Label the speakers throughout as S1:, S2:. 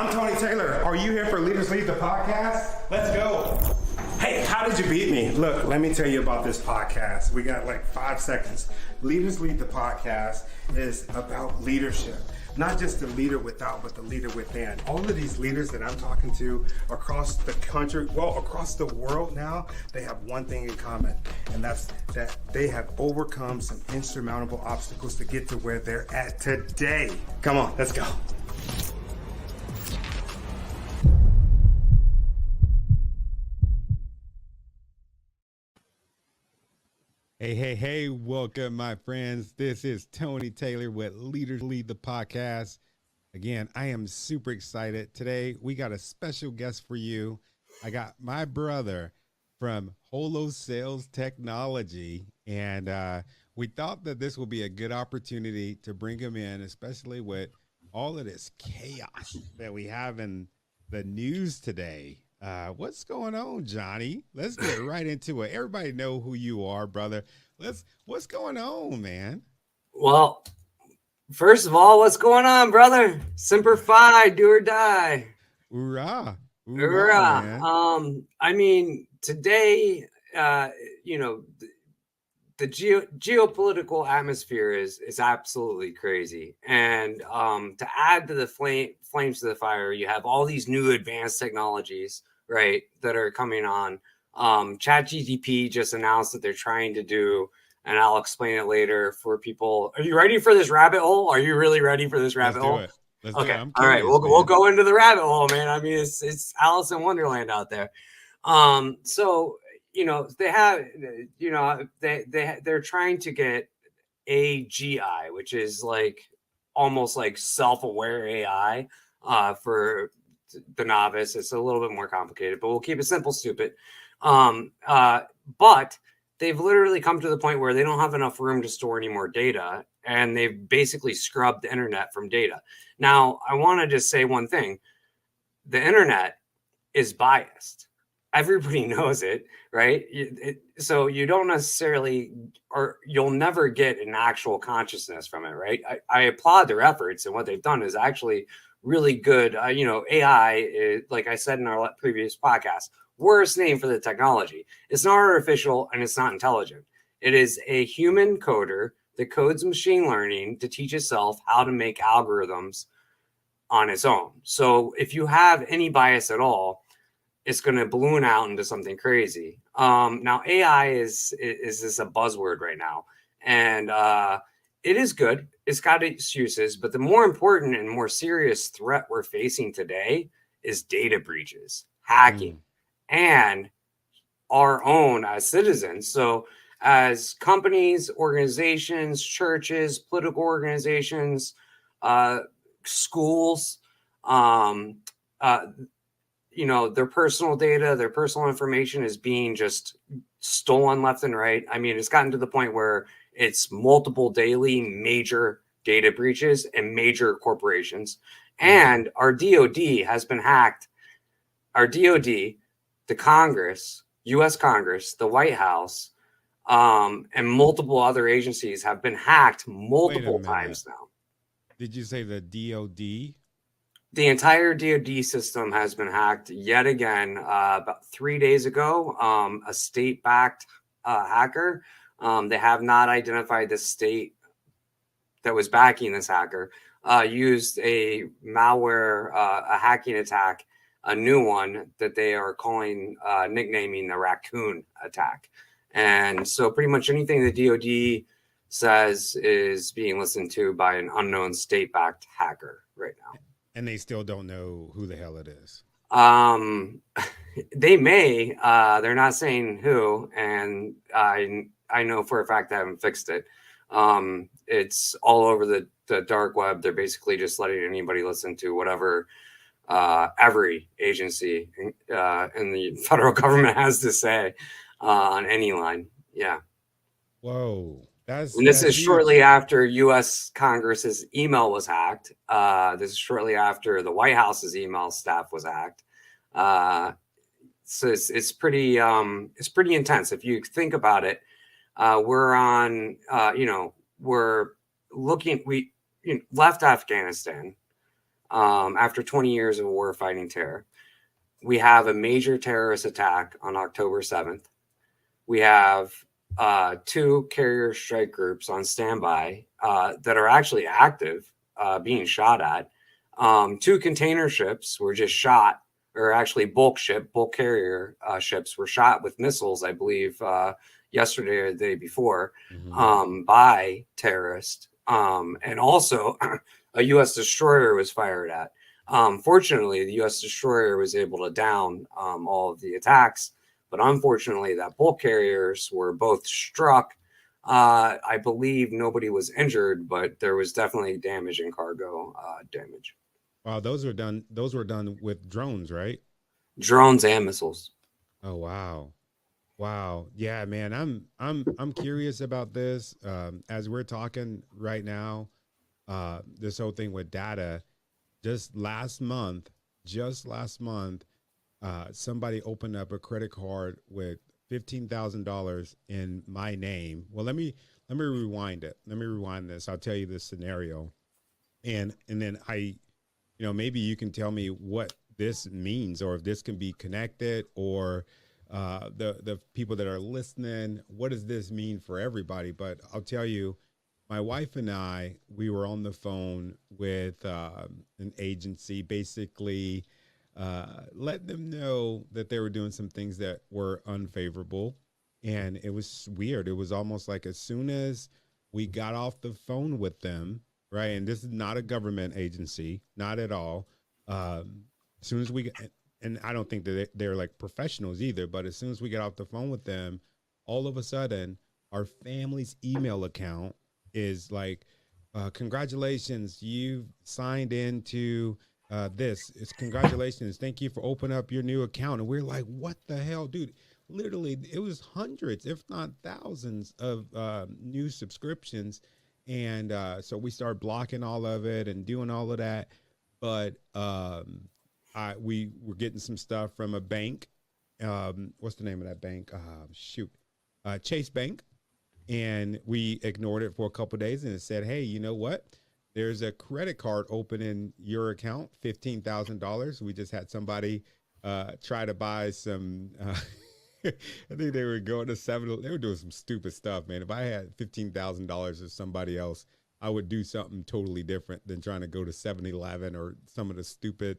S1: I'm Tony Taylor. Are you here for Leaders Lead the podcast? Let's go. Hey, how did you beat me? Look, let me tell you about this podcast. We got like 5 seconds. Leaders Lead the podcast is about leadership. Not just the leader without, but the leader within. All of these leaders that I'm talking to across the country, well, across the world now, they have one thing in common, and that's that they have overcome some insurmountable obstacles to get to where they're at today. Come on, let's go.
S2: Hey, welcome, my friends. This is Tony Taylor with Leaders Lead the podcast. Again, I am super excited. Today, we got a special guest for you. I got my brother from Holo Sales Technology, and we thought that this would be a good opportunity to bring him in, especially with all of this chaos that we have in the news today. What's going on, Johnny? Let's get right into it. Everybody know who you are, brother. What's going on, man?
S3: Well, first of all, what's going on, brother? Semper Fi, do or die.
S2: Hoorah.
S3: Hoorah. I mean, today, the geopolitical atmosphere is absolutely crazy. And to add to the flames to the fire, you have all these new advanced technologies, right, that are coming on. ChatGPT just announced that they're trying to do, and I'll explain it later for people. Are you ready for this rabbit hole? Are you really ready for this rabbit hole?
S2: Let's do it. I'm curious,
S3: all right, we'll go into the rabbit hole, man. I mean, it's Alice in Wonderland out there. So they have, they're trying to get AGI, which is like almost like self-aware AI for the novice. It's a little bit more complicated, but we'll keep it simple, stupid. But they've literally come to the point where they don't have enough room to store any more data, and they've basically scrubbed the internet from data. Now, I want to just say one thing. The internet is biased. Everybody knows it, right? So you don't necessarily, or you'll never get an actual consciousness from it, right? I applaud their efforts, and what they've done is actually really good. AI, is, like I said in our previous podcast, worst name for the technology. It's not artificial and it's not intelligent. It is a human coder that codes machine learning to teach itself how to make algorithms on its own. So if you have any bias at all, it's going to balloon out into something crazy. Now, AI is this a buzzword right now, and it is good. It's got its uses, but the more important and more serious threat we're facing today is data breaches, hacking, and our own as citizens. So as companies, organizations, churches, political organizations, schools, their personal data, their personal information is being just stolen left and right. I mean, it's gotten to the point where it's multiple daily major data breaches and major corporations. And our DOD has been hacked. Our DOD, the Congress, U.S. Congress, the White House, and multiple other agencies have been hacked multiple times now.
S2: Did you say the DOD?
S3: The entire DOD system has been hacked yet again. About 3 days ago, a state-backed hacker, they have not identified the state that was backing this hacker, used a malware, a hacking attack, a new one that they are nicknaming the raccoon attack. And so pretty much anything the DOD says is being listened to by an unknown state-backed hacker right now.
S2: And they still don't know who the hell it is.
S3: They may. They're not saying who, and I know for a fact they haven't fixed it. It's all over the dark web. They're basically just letting anybody listen to whatever every agency in the federal government has to say on any line. Yeah.
S2: Whoa.
S3: And this is shortly after U.S. Congress's email was hacked. This is shortly after the White House's email staff was hacked. So it's pretty intense. If you think about it, we're left Afghanistan. after 20 years of war fighting terror. We have a major terrorist attack on October 7th. We have 2 carrier strike groups on standby that are actually active, being shot at. 2 container ships were just shot, or actually bulk carrier ships were shot with missiles, I believe, yesterday or the day before, by terrorists. And also a U.S. destroyer was fired at. Fortunately, the U.S. destroyer was able to down all of the attacks, but unfortunately, that bulk carriers were both struck. I believe nobody was injured, but there was definitely damage in cargo damage.
S2: Wow, those were done. Those were done with drones, right?
S3: Drones and missiles.
S2: Oh wow, wow. Yeah, man. I'm curious about this. As we're talking right now, this whole thing with data. Just last month, somebody opened up a credit card with $15,000 in my name. Well, let me rewind it. Let me rewind this. I'll tell you this scenario, and then maybe you can tell me what this means, or if this can be connected, or the people that are listening, what does this mean for everybody? But I'll tell you, my wife and I, we were on the phone with an agency, basically let them know that they were doing some things that were unfavorable. And it was weird. It was almost like as soon as we got off the phone with them, right? And this is not a government agency, not at all. As soon as we, and I don't think that they're like professionals either, but as soon as we get off the phone with them, all of a sudden, our family's email account is like, congratulations, you've signed into this. It's congratulations. Thank you for opening up your new account. And we're like, what the hell, dude? Literally, it was hundreds, if not thousands of new subscriptions. And so we started blocking all of it and doing all of that. But we were getting some stuff from a bank. What's the name of that bank? Chase Bank. And we ignored it for a couple of days, and it said, hey, you know what? There's a credit card open in your account, $15,000. We just had somebody try to buy some, I think they were going to they were doing some stupid stuff, man. If I had $15,000 or somebody else, I would do something totally different than trying to go to 7-Eleven or some of the stupid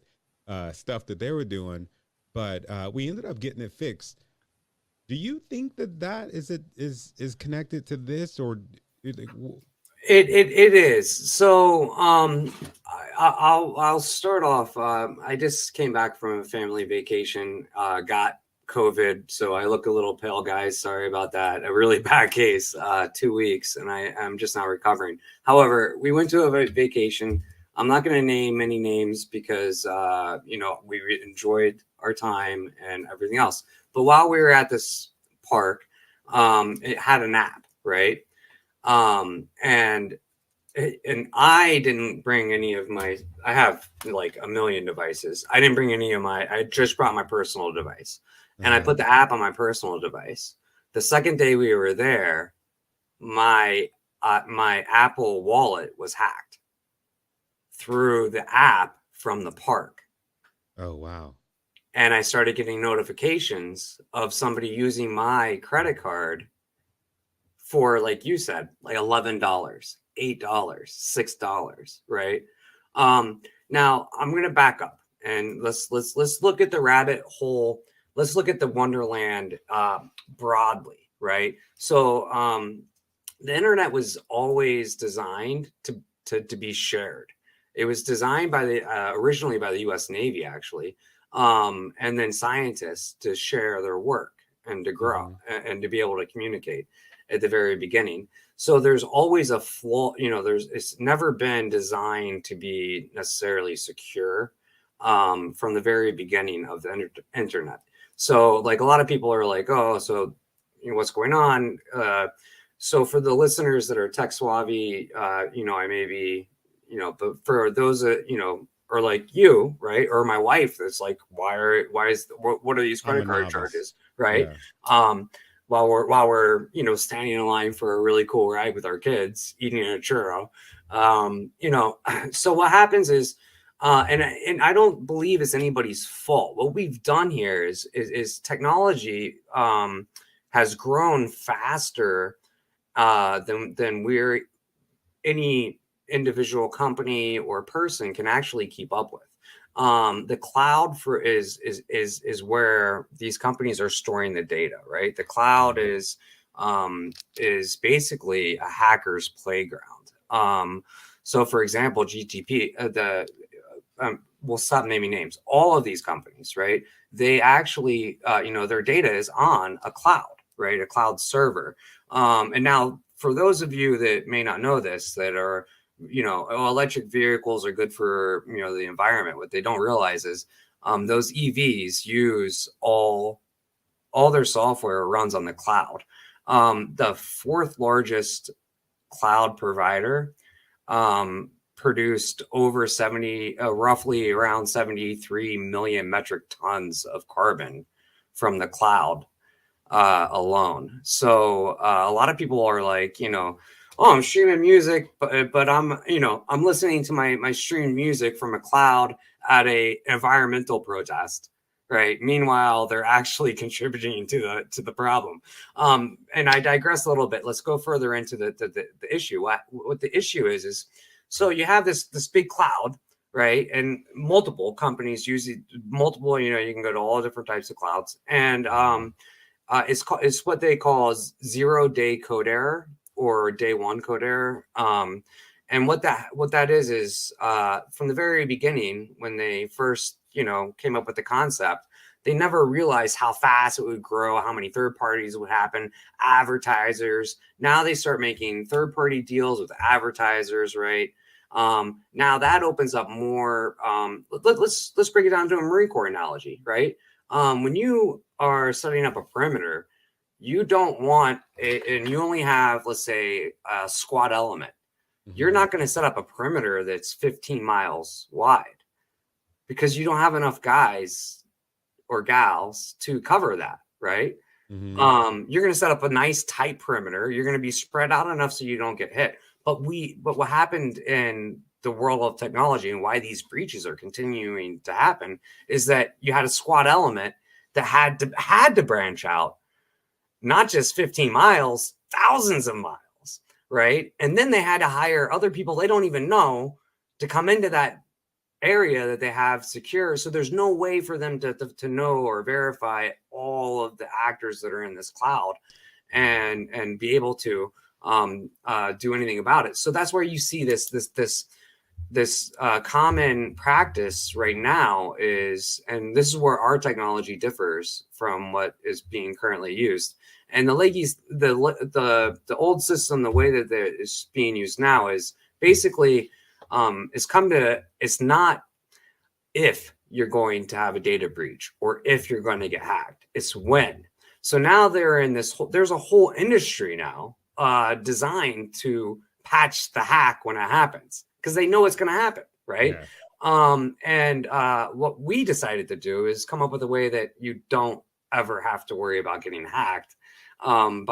S2: stuff that they were doing. But we ended up getting it fixed. Do you think that is connected to this, or
S3: it is? So I'll start off. I just came back from a family vacation. Got COVID, so I look a little pale, guys. Sorry about that. A really bad case. 2 weeks, and I'm just now recovering. However, we went to a vacation. I'm not going to name any names because we enjoyed our time and everything else. But while we were at this park, it had an app, right? And I didn't bring any of my. I have like a million devices. I didn't bring any of my. I just brought my personal device, and I put the app on my personal device. The second day we were there, my Apple Wallet was hacked through the app from the park.
S2: Oh wow.
S3: And I started getting notifications of somebody using my credit card for, like you said, like $11, $8, $6, right? Now I'm going to back up and let's look at the rabbit hole. Let's look at the Wonderland broadly, right? So the internet was always designed to be shared. It was designed by originally by the U.S. Navy, actually. And then scientists to share their work and to grow and to be able to communicate at the very beginning. So there's always a flaw, it's never been designed to be necessarily secure from the very beginning of the internet. So like a lot of people are like, oh, so what's going on? So for the listeners that are tech savvy, I may be, but for those that, or like you, right? Or my wife that's like, what are these credit card charges, right? Yeah. While we're, standing in line for a really cool ride with our kids, eating a churro. So what happens is And I don't believe it's anybody's fault. What we've done here is technology has grown faster than we're any individual company or person can actually keep up with. The cloud is where these companies are storing the data, right? The cloud is basically a hacker's playground. So, for example, GTP, we'll stop naming names. All of these companies, right? They actually, their data is on a cloud, right? A cloud server. And now, for those of you that may not know this, that are, electric vehicles are good for, the environment. What they don't realize is those EVs use all their software runs on the cloud. The fourth largest cloud provider produced over roughly around 73 million metric tons of carbon from the cloud alone. So a lot of people are like, oh, I'm streaming music, but I'm listening to my streamed music from a cloud at a environmental protest, right? Meanwhile, they're actually contributing to the problem. And I digress a little bit. Let's go further into the issue. What the issue is so you have this big cloud, right? And multiple companies use it, multiple, you can go to all different types of clouds. And it's what they call 0-day code error or day one code error. And what that is from the very beginning, when they first, came up with the concept, they never realized how fast it would grow, how many third parties would happen, advertisers. Now they start making third party deals with advertisers, right? Now that opens up more. Let's break it down to a Marine Corps analogy, right? When you are setting up a perimeter, you don't want and you only have, let's say, a squad element. You're not going to set up a perimeter that's 15 miles wide because you don't have enough guys or gals to cover that, right? You're going to set up a nice tight perimeter. You're going to be spread out enough so you don't get hit. But what happened in the world of technology and why these breaches are continuing to happen is that you had a squad element that had to branch out, not just 15 miles, thousands of miles, right? And then they had to hire other people they don't even know to come into that area that they have secure. So there's no way for them to know or verify all of the actors that are in this cloud and be able to do anything about it. So that's where you see this common practice right now is, and this is where our technology differs from what is being currently used. And the old system, the way that it is being used now is basically it's not if you're going to have a data breach or if you're going to get hacked, it's when. So now there's a whole industry now designed to patch the hack when it happens because they know it's going to happen, right? Yeah. What we decided to do is come up with a way that you don't ever have to worry about getting hacked no,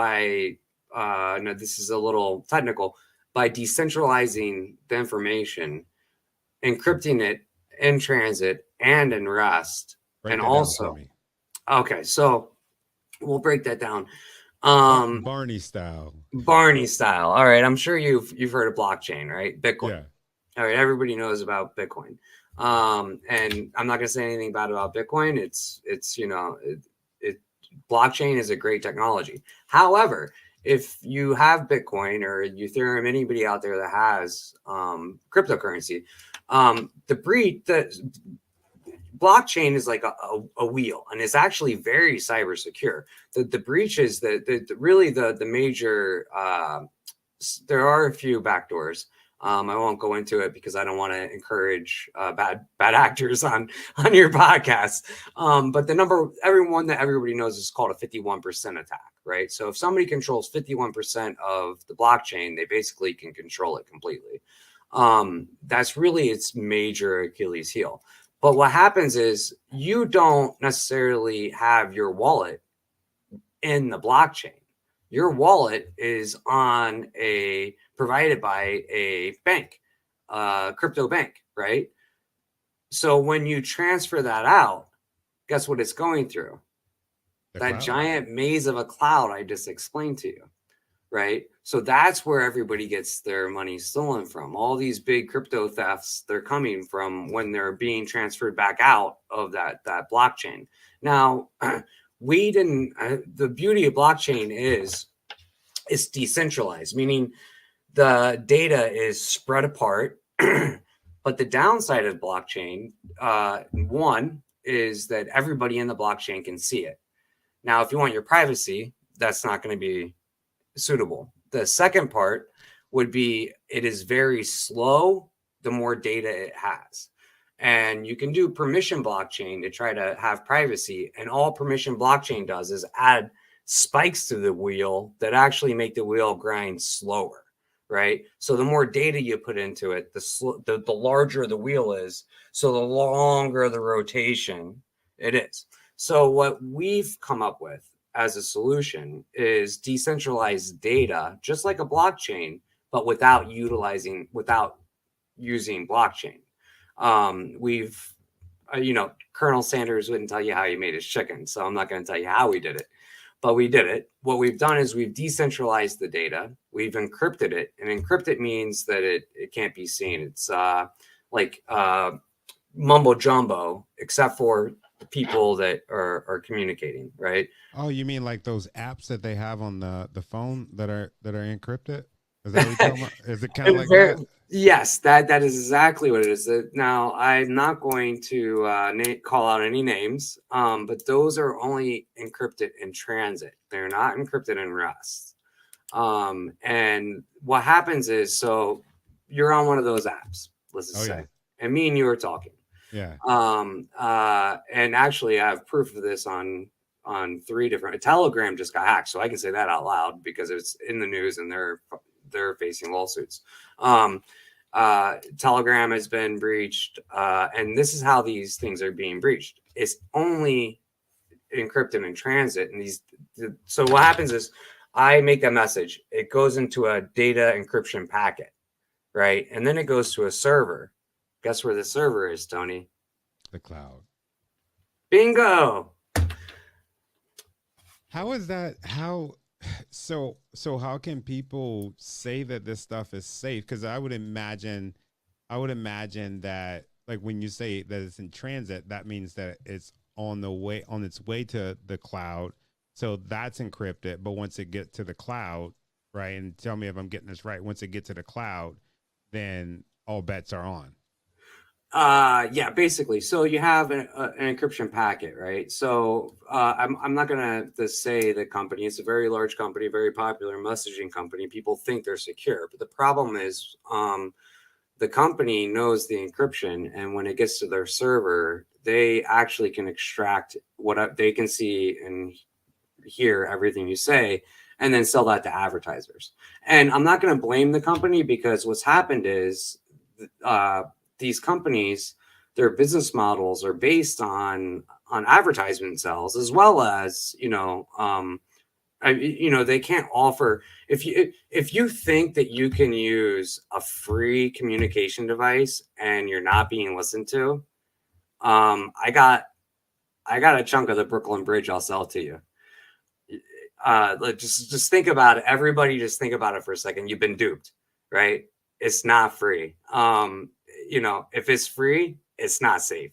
S3: this is a little technical, by decentralizing the information, encrypting it in transit and in rest. And also, okay, so we'll break that down.
S2: Barney style.
S3: All right. I'm sure you've heard of blockchain, right? Bitcoin. Yeah. All right. Everybody knows about Bitcoin. And I'm not going to say anything bad about Bitcoin. It's blockchain is a great technology. However, if you have Bitcoin or Ethereum, anybody out there that has cryptocurrency, the blockchain is like a wheel, and it's actually very cyber secure. The breach is the major. There are a few backdoors. I won't go into it because I don't want to encourage bad actors on your podcast. But everyone that everybody knows is called a 51% attack, right? So if somebody controls 51% of the blockchain, they basically can control it completely. That's really its major Achilles heel. But what happens is you don't necessarily have your wallet in the blockchain. Your wallet is provided by a bank, crypto bank, right? So when you transfer that out, guess what it's going through? That
S2: cloud.
S3: giant maze of a cloud I just explained to you, right? So that's where everybody gets their money stolen from. All these big crypto thefts, they're coming from when they're being transferred back out of that blockchain. Now, we didn't. The beauty of blockchain is it's decentralized, meaning the data is spread apart. But the downside of blockchain, one, is that everybody in the blockchain can see it. Now, if you want your privacy, that's not going to be suitable. The second part would be it is very slow the more data it has. And you can do permission blockchain to try to have privacy. And all permission blockchain does is add spikes to the wheel that actually make the wheel grind slower, right? So the more data you put into it, the larger the wheel is. So the longer the rotation it is. So what we've come up with as a solution is decentralized data, just like a blockchain, but without using blockchain. We've, Colonel Sanders wouldn't tell you how he made his chicken, so I'm not going to tell you how we did it, but we did it. What we've done is we've decentralized the data, we've encrypted it, and encrypted means that it can't be seen. It's like mumbo jumbo, except for the people that are communicating, right?
S2: Oh, you mean like those apps that they have on the phone that are encrypted? Is that what you're talking about? Is it kind of like that?
S3: Yes, that is exactly what it is. Now, I'm not going to call out any names, but those are only encrypted in transit. They're not encrypted in rest. And what happens is, so you're on one of those apps, let's just say, and me and you are talking.
S2: Yeah.
S3: And actually, I have proof of this on 3 different. Telegram just got hacked, so I can say that out loud because it's in the news and they're facing lawsuits. Telegram has been breached, and this is how these things are being breached. It's only encrypted in transit, and so what happens is I make that message. It goes into a data encryption packet, right? And then it goes to a server. Guess where the server is, Tony?
S2: The cloud.
S3: Bingo.
S2: How is that? So how can people say that this stuff is safe? Because I would imagine that, like, when you say that it's in transit, that means that it's on its way to the cloud. So that's encrypted. But once it gets to the cloud, right? And tell me if I'm getting this right. Once it gets to the cloud, then all bets are on.
S3: Yeah, basically. So you have an encryption packet, right? So I'm not gonna say the company. It's a very large company, very popular messaging company. People think they're secure, but the problem is the company knows the encryption, and when it gets to their server, they actually can extract what they can see and hear everything you say, and then sell that to advertisers. And I'm not going to blame the company, because what's happened is these companies, their business models are based on advertisement sales, as well as they can't offer. If you think that you can use a free communication device and you're not being listened to, I got a chunk of the Brooklyn Bridge I'll sell to you. Just think about it. Everybody, just think about it for a second. You've been duped, right? It's not free. If it's free, it's not safe.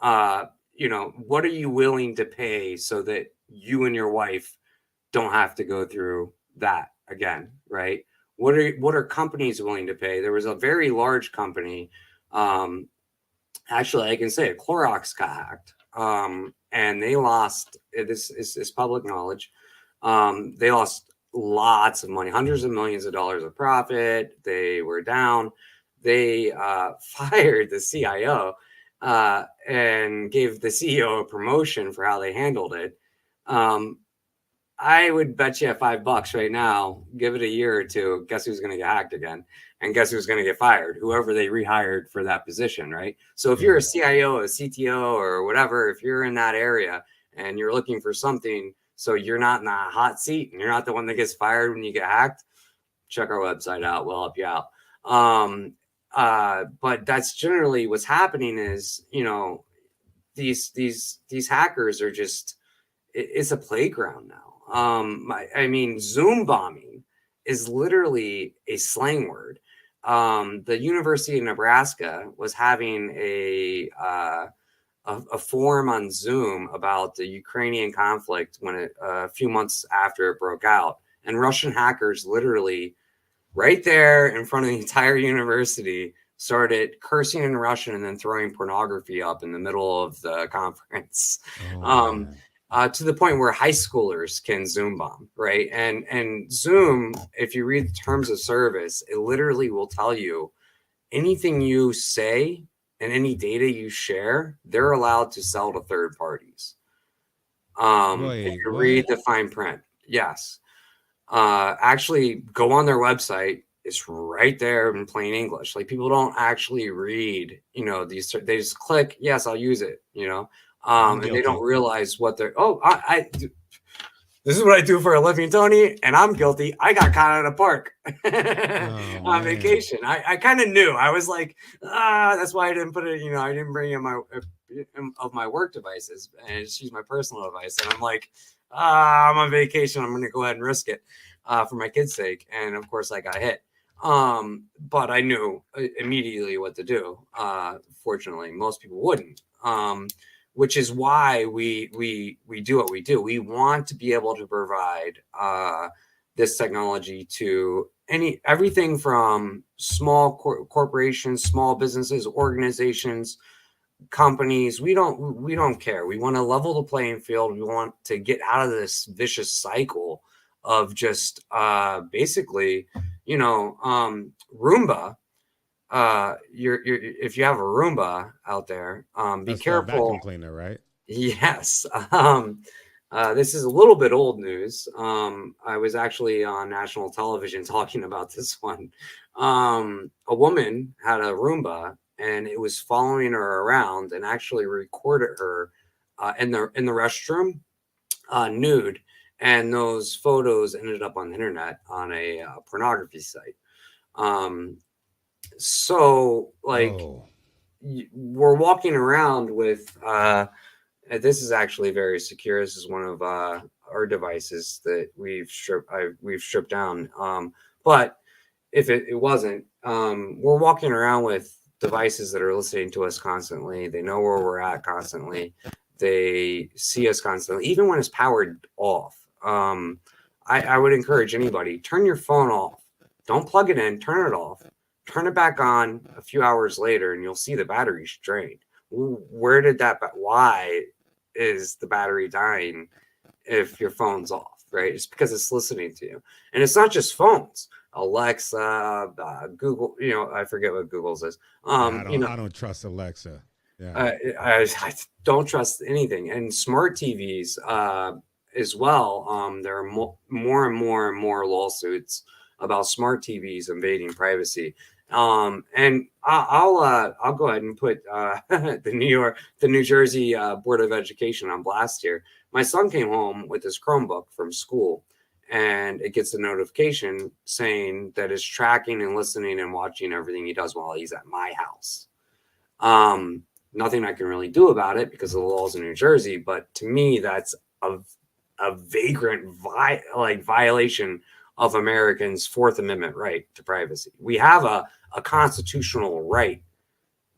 S3: What are you willing to pay so that you and your wife don't have to go through that again, right? What are companies willing to pay? There was a very large company, actually, I can say it, Clorox got hacked, and they lost. This is public knowledge. They lost lots of money, hundreds of millions of dollars of profit. They were down. They fired the CIO and gave the CEO a promotion for how they handled it. I would bet you $5 right now, give it a year or two, guess who's going to get hacked again? And guess who's going to get fired? Whoever they rehired for that position, right? So if you're a CIO, a CTO, or whatever, if you're in that area and you're looking for something, so you're not in a hot seat and you're not the one that gets fired when you get hacked, check our website out. We'll help you out. But that's generally what's happening is, these hackers are just, it's a playground now. I mean, Zoom bombing is literally a slang word. The University of Nebraska was having a forum on Zoom about the Ukrainian conflict when a few months after it broke out, and Russian hackers literally right there in front of the entire university started cursing in Russian and then throwing pornography up in the middle of the conference. To the point where high schoolers can Zoom bomb, right? And Zoom, if you read the terms of service, it literally will tell you anything you say and any data you share, they're allowed to sell to third parties. If you read the fine print, yes. Actually go on their website. It's right there in plain English. Like, people don't actually read, these, they just click, yes, I'll use it, and they don't realize what they're, this is what I do for a living, Tony, and I'm guilty. I got caught at a park on vacation. I kind of knew. I was like, that's why I didn't put it, I didn't bring in my work devices and just use my personal device. And I'm like, I'm on vacation. I'm going to go ahead and risk it for my kids' sake. And of course I got hit. But I knew immediately what to do. Fortunately, most people wouldn't. Which is why we do what we do. We want to be able to provide this technology to everything from small corporations, small businesses, organizations, companies. We don't care. We want to level the playing field. We want to get out of this vicious cycle of just basically, Roomba. If you have a Roomba out there, be careful.
S2: Vacuum cleaner, right?
S3: Yes. This is a little bit old news. I was actually on national television talking about this one. A woman had a Roomba and it was following her around and actually recorded her in the restroom nude, and those photos ended up on the internet on a pornography site. So like, we're walking around with this is actually very secure. This is one of our devices that we've stripped down. But if it wasn't, we're walking around with devices that are listening to us constantly. They know where we're at constantly. They see us constantly, even when it's powered off. I would encourage anybody, turn your phone off. Don't plug it in, turn it off. Turn it back on a few hours later and you'll see the battery's drained. Why is the battery dying if your phone's off, right? It's because it's listening to you. And it's not just phones. Alexa, Google, I forget what Google's is.
S2: I don't trust Alexa. Yeah.
S3: I don't trust anything. And smart TVs as well. There are more and more lawsuits about smart TVs invading privacy. And I'll go ahead and put the New Jersey Board of Education on blast here. My son came home with his Chromebook from school, and it gets a notification saying that it's tracking and listening and watching everything he does while he's at my house. Nothing I can really do about it because of the laws in New Jersey, but to me, that's a vagrant violation of Americans' Fourth Amendment right to privacy. We have a constitutional right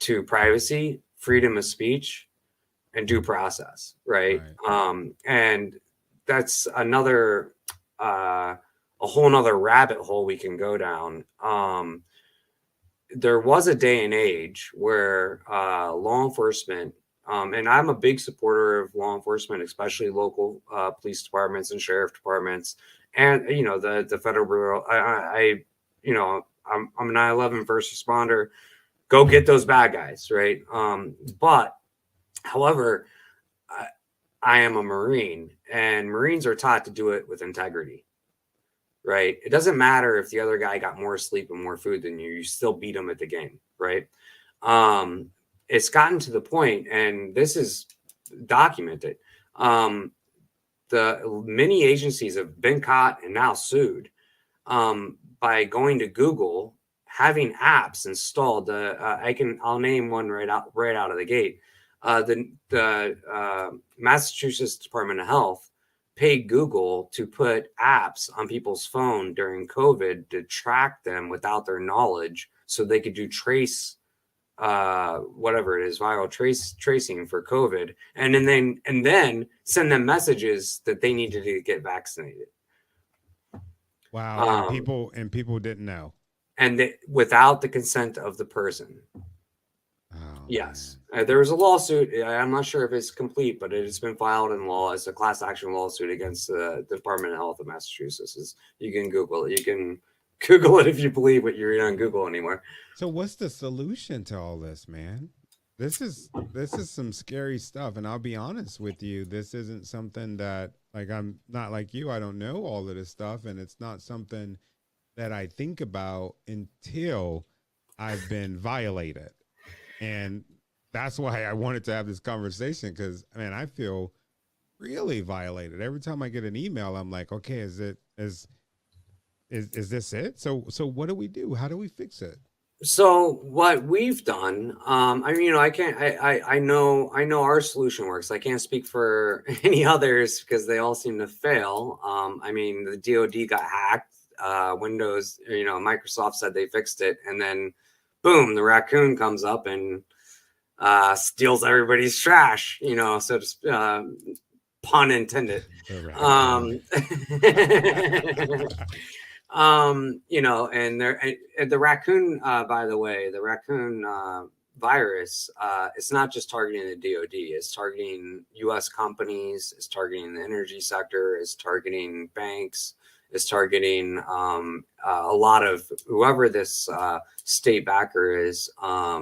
S3: to privacy, freedom of speech, and due process, right? And that's another, a whole nother rabbit hole we can go down. There was a day and age where law enforcement, and I'm a big supporter of law enforcement, especially local police departments and sheriff departments, and the federal bureau. I'm a 9/11 first responder. Go get those bad guys, right? But however, I am a Marine, and Marines are taught to do it with integrity, right? It doesn't matter if the other guy got more sleep and more food than you still beat him at the game, right? It's gotten to the point, and this is documented. The many agencies have been caught and now sued by going to Google, having apps installed. I'll name one right out of the gate. The Massachusetts Department of Health paid Google to put apps on people's phone during COVID to track them without their knowledge, so they could do whatever it is, viral tracing for COVID, and then send them messages that they needed to get vaccinated.
S2: Wow. And people didn't know.
S3: And without the consent of the person.
S2: Oh,
S3: yes. There was a lawsuit. I'm not sure if it's complete, but it has been filed in law as a class action lawsuit against the Department of Health of Massachusetts. You can Google it. You can Google it if you believe what you read on Google anymore.
S2: So what's the solution to all this, man? This is some scary stuff. And I'll be honest with you, this isn't something that, like, I'm not like you. I don't know all of this stuff. And it's not something that I think about until I've been violated. And that's why I wanted to have this conversation, because, man, I feel really violated. Every time I get an email, I'm like, okay, is this it? So what do we do? How do we fix it?
S3: So what we've done, I know our solution works. I can't speak for any others because they all seem to fail. The DOD got hacked. Windows, Microsoft said they fixed it, and then boom, the raccoon comes up and steals everybody's trash, so just pun intended. And the raccoon, by the way, the raccoon virus, it's not just targeting the DOD, it's targeting US companies, it's targeting the energy sector, it's targeting banks, it's targeting a lot of whoever this state backer is. I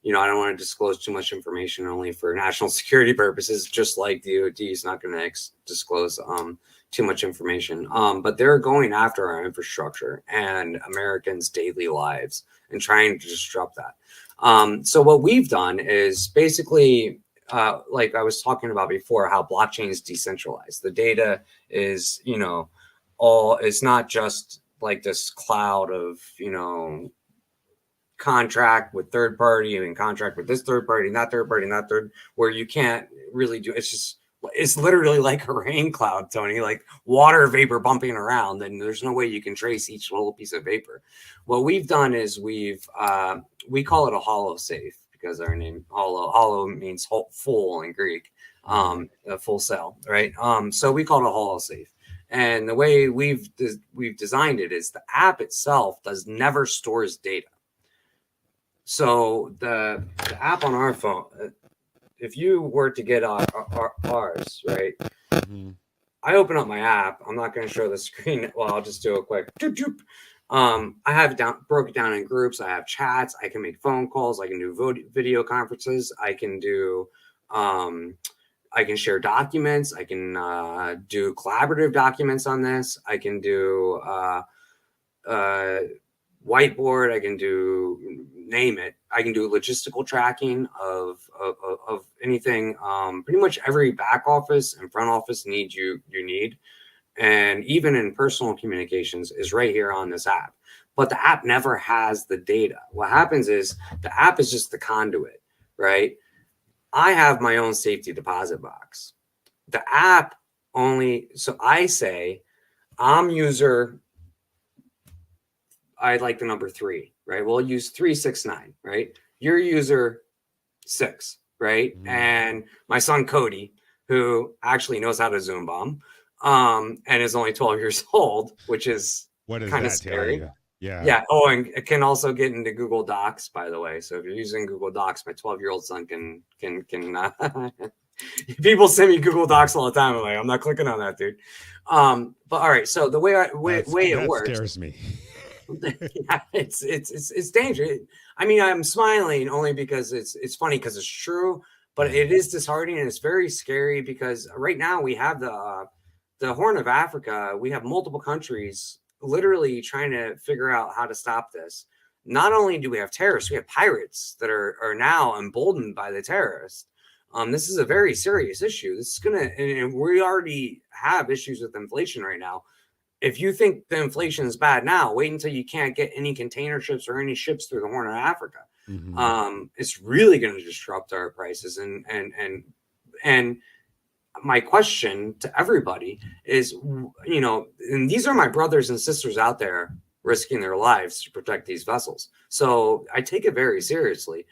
S3: don't want to disclose too much information, only for national security purposes, just like DOD is not going to disclose too much information. But they're going after our infrastructure and Americans' daily lives and trying to disrupt that. So what we've done is basically, like I was talking about before, how blockchain is decentralized. The data is, it's not just like this cloud of, contract with third party and contract with this third party and that third party and that third, where you can't really do it's literally like a rain cloud, Tony, like water vapor bumping around, and there's no way you can trace each little piece of vapor. What we've done is we call it a Holo safe, because our name Holo means full in Greek, a full cell, right? So we call it a Holo safe. And the way we've designed it is the app itself never stores data. So the app on our phone, if you were to get ours, right? Mm-hmm. I open up my app. I'm not going to show the screen. Well, I'll just do a quick. I have it broken down in groups. I have chats. I can make phone calls. I can do video conferences. I can do. I can share documents. I can do collaborative documents on this. I can do whiteboard. I can do, name it. I can do logistical tracking of anything. Pretty much every back office and front office need you need. And even in personal communications is right here on this app. But the app never has the data. What happens is the app is just the conduit, right? I have my own safety deposit box. The app only, so I say, I'm user, I like the number 3, right? We'll use 369, right? You're user 6, right? Mm-hmm. And my son Cody, who actually knows how to Zoom bomb, and is only 12 years old, which is kind of scary. Yeah. Oh, and it can also get into Google Docs, by the way. So if you're using Google Docs, my 12-year-old son can people send me Google Docs all the time. I'm like, I'm not clicking on that, dude. But all right. So the way it works
S2: scares me.
S3: Yeah, it's dangerous. I mean, I'm smiling only because it's funny because it's true, but it is disheartening and it's very scary because right now we have the Horn of Africa. We have multiple countries literally trying to figure out how to stop this. Not only do we have terrorists, we have pirates that are now emboldened by the terrorists. This is a very serious issue. This is and we already have issues with inflation right now. if you think the inflation is bad now, wait until you can't get any container ships or any ships through the Horn of Africa. It's really going to disrupt our prices. And my question to everybody is, you know, and these are my brothers and sisters out there risking their lives to protect these vessels. So I take it very seriously.